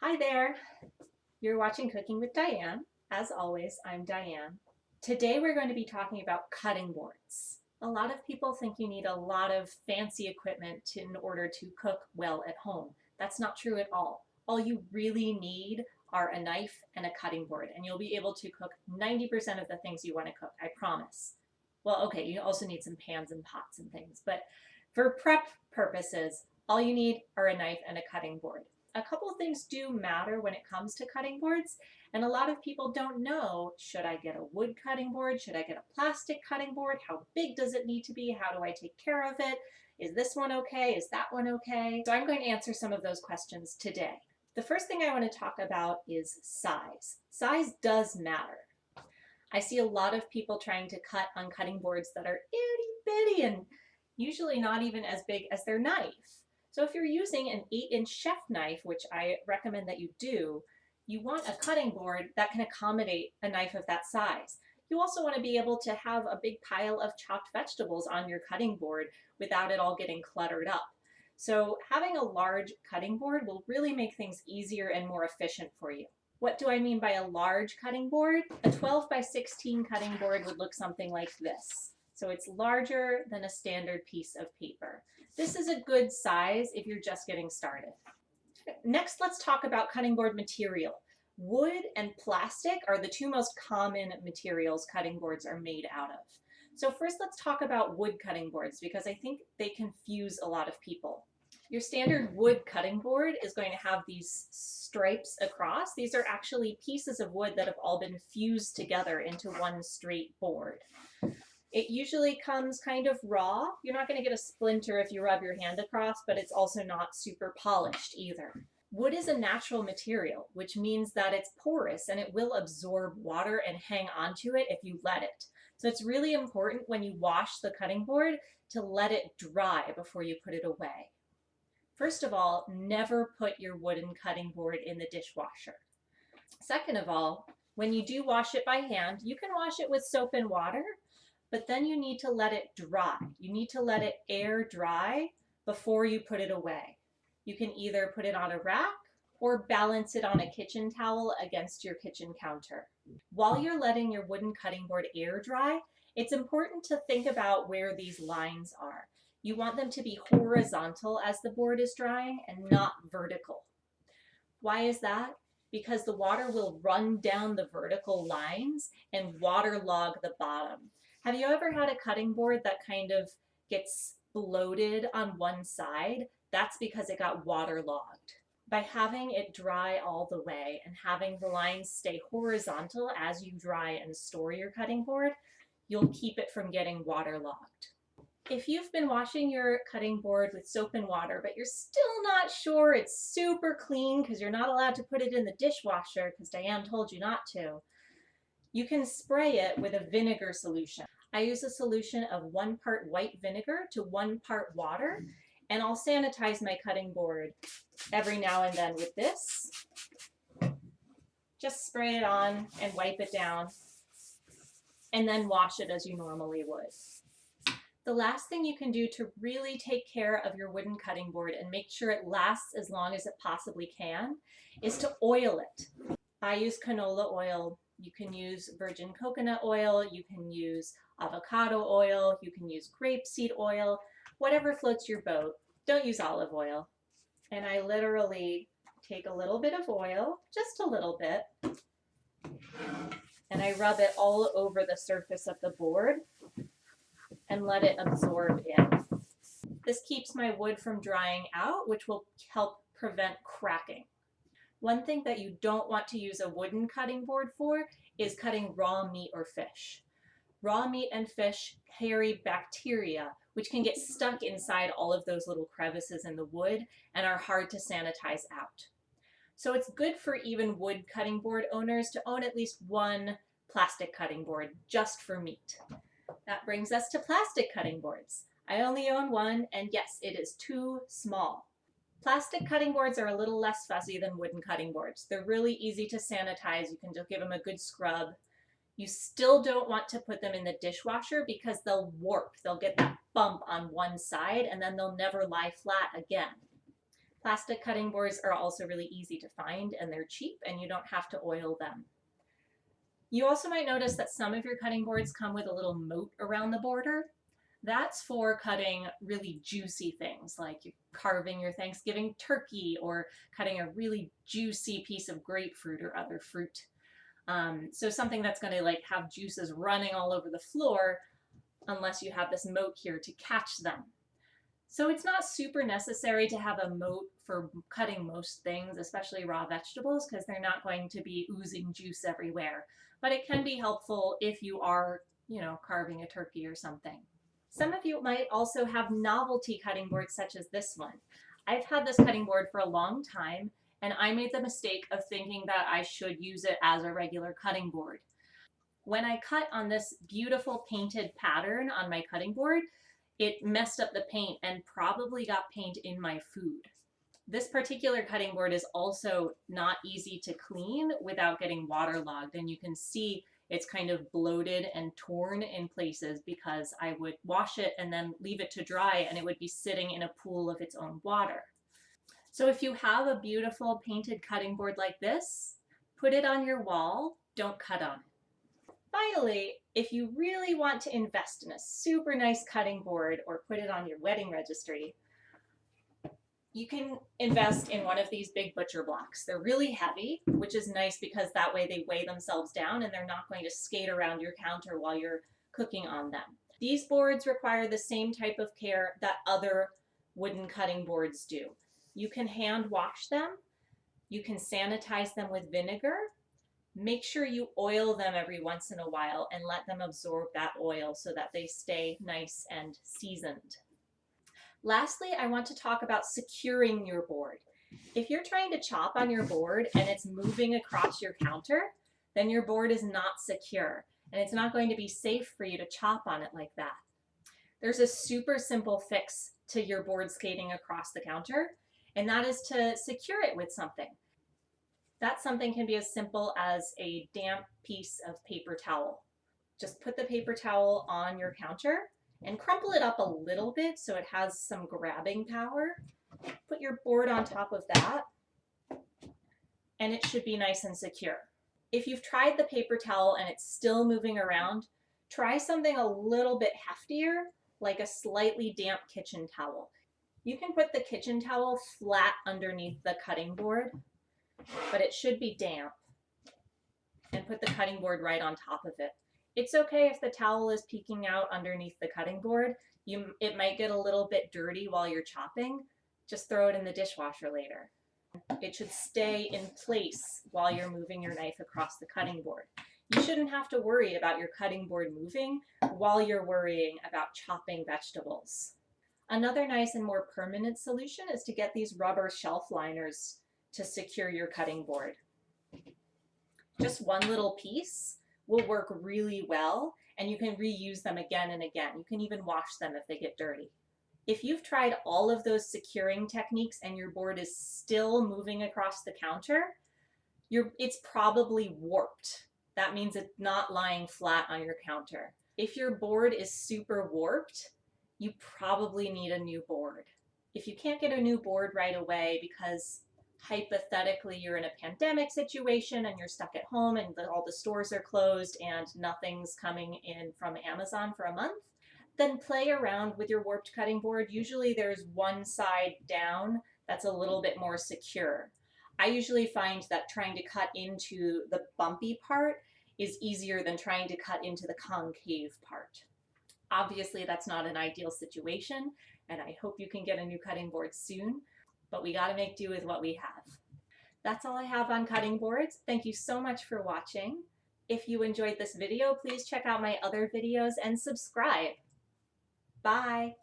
Hi there. You're watching Cooking with Diane. As always, I'm Diane. Today we're going to be talking about cutting boards. A lot of people think you need a lot of fancy equipment in order to cook well at home. That's not true at all. All you really need are a knife and a cutting board, and you'll be able to cook 90% of the things you want to cook, I promise. Well, okay, you also need some pans and pots and things, but for prep purposes, all you need are a knife and a cutting board. A couple of things do matter when it comes to cutting boards, and a lot of people don't know, should I get a wood cutting board? Should I get a plastic cutting board? How big does it need to be? How do I take care of it? Is this one okay? Is that one okay? So I'm going to answer some of those questions today. The first thing I want to talk about is size. Size does matter. I see a lot of people trying to cut on cutting boards that are itty bitty and usually not even as big as their knife. So if you're using an 8-inch chef knife, which I recommend that you do, you want a cutting board that can accommodate a knife of that size. You also want to be able to have a big pile of chopped vegetables on your cutting board without it all getting cluttered up. So having a large cutting board will really make things easier and more efficient for you. What do I mean by a large cutting board? A 12 by 16 cutting board would look something like this. So it's larger than a standard piece of paper. This is a good size if you're just getting started. Next, let's talk about cutting board material. Wood and plastic are the two most common materials cutting boards are made out of. So first, let's talk about wood cutting boards because I think they confuse a lot of people. Your standard wood cutting board is going to have these stripes across. These are actually pieces of wood that have all been fused together into one straight board. It usually comes kind of raw. You're not going to get a splinter if you rub your hand across, but it's also not super polished either. Wood is a natural material, which means that it's porous and it will absorb water and hang onto it if you let it. So it's really important when you wash the cutting board to let it dry before you put it away. First of all, never put your wooden cutting board in the dishwasher. Second of all, when you do wash it by hand, you can wash it with soap and water, but then you need to let it dry. You need to let it air dry before you put it away. You can either put it on a rack or balance it on a kitchen towel against your kitchen counter. While you're letting your wooden cutting board air dry, it's important to think about where these lines are. You want them to be horizontal as the board is drying and not vertical. Why is that? Because the water will run down the vertical lines and waterlog the bottom. Have you ever had a cutting board that kind of gets bloated on one side? That's because it got waterlogged. By having it dry all the way and having the lines stay horizontal as you dry and store your cutting board, you'll keep it from getting waterlogged. If you've been washing your cutting board with soap and water, but you're still not sure it's super clean because you're not allowed to put it in the dishwasher because Diane told you not to, you can spray it with a vinegar solution. I use a solution of 1 part white vinegar to 1 part water, and I'll sanitize my cutting board every now and then with this. Just spray it on and wipe it down, and then wash it as you normally would. The last thing you can do to really take care of your wooden cutting board and make sure it lasts as long as it possibly can is to oil it. I use canola oil. You can use virgin coconut oil. You can use avocado oil. You can use grapeseed oil, whatever floats your boat. Don't use olive oil. And I literally take a little bit of oil, just a little bit, and I rub it all over the surface of the board and let it absorb in. This keeps my wood from drying out, which will help prevent cracking. One thing that you don't want to use a wooden cutting board for is cutting raw meat or fish. Raw meat and fish carry bacteria, which can get stuck inside all of those little crevices in the wood and are hard to sanitize out. So it's good for even wood cutting board owners to own at least one plastic cutting board just for meat. That brings us to plastic cutting boards. I only own one, and yes, it is too small. Plastic cutting boards are a little less fussy than wooden cutting boards. They're really easy to sanitize. You can just give them a good scrub. You still don't want to put them in the dishwasher because they'll warp. They'll get that bump on one side, and then they'll never lie flat again. Plastic cutting boards are also really easy to find and they're cheap and you don't have to oil them. You also might notice that some of your cutting boards come with a little moat around the border. That's for cutting really juicy things like carving your Thanksgiving turkey or cutting a really juicy piece of grapefruit or other fruit. So something that's going to like have juices running all over the floor unless you have this moat here to catch them. So it's not super necessary to have a moat for cutting most things, especially raw vegetables, because they're not going to be oozing juice everywhere. But it can be helpful if you are, carving a turkey or something. Some of you might also have novelty cutting boards such as this one. I've had this cutting board for a long time, and I made the mistake of thinking that I should use it as a regular cutting board. When I cut on this beautiful painted pattern on my cutting board, it messed up the paint and probably got paint in my food. This particular cutting board is also not easy to clean without getting waterlogged, and you can see it's kind of bloated and torn in places because I would wash it and then leave it to dry and it would be sitting in a pool of its own water. So if you have a beautiful painted cutting board like this, put it on your wall, don't cut on it. Finally, if you really want to invest in a super nice cutting board or put it on your wedding registry, you can invest in one of these big butcher blocks. They're really heavy, which is nice because that way they weigh themselves down and they're not going to skate around your counter while you're cooking on them. These boards require the same type of care that other wooden cutting boards do. You can hand wash them. You can sanitize them with vinegar. Make sure you oil them every once in a while and let them absorb that oil so that they stay nice and seasoned. Lastly, I want to talk about securing your board. If you're trying to chop on your board and it's moving across your counter, then your board is not secure and it's not going to be safe for you to chop on it like that. There's a super simple fix to your board skating across the counter, and that is to secure it with something. That something can be as simple as a damp piece of paper towel. Just put the paper towel on your counter and crumple it up a little bit so it has some grabbing power. Put your board on top of that, and it should be nice and secure. If you've tried the paper towel and it's still moving around, try something a little bit heftier, like a slightly damp kitchen towel. You can put the kitchen towel flat underneath the cutting board, but it should be damp, and put the cutting board right on top of it. It's okay if the towel is peeking out underneath the cutting board. It might get a little bit dirty while you're chopping. Just throw it in the dishwasher later. It should stay in place while you're moving your knife across the cutting board. You shouldn't have to worry about your cutting board moving while you're worrying about chopping vegetables. Another nice and more permanent solution is to get these rubber shelf liners to secure your cutting board. Just one little piece will work really well, and you can reuse them again and again. You can even wash them if they get dirty. If you've tried all of those securing techniques and your board is still moving across the counter, it's probably warped. That means it's not lying flat on your counter. If your board is super warped, you probably need a new board. If you can't get a new board right away because hypothetically you're in a pandemic situation and you're stuck at home and all the stores are closed and nothing's coming in from Amazon for a month, then play around with your warped cutting board. Usually there's one side down that's a little bit more secure. I usually find that trying to cut into the bumpy part is easier than trying to cut into the concave part. Obviously that's not an ideal situation, and I hope you can get a new cutting board soon, but we gotta make do with what we have. That's all I have on cutting boards. Thank you so much for watching. If you enjoyed this video, please check out my other videos and subscribe. Bye.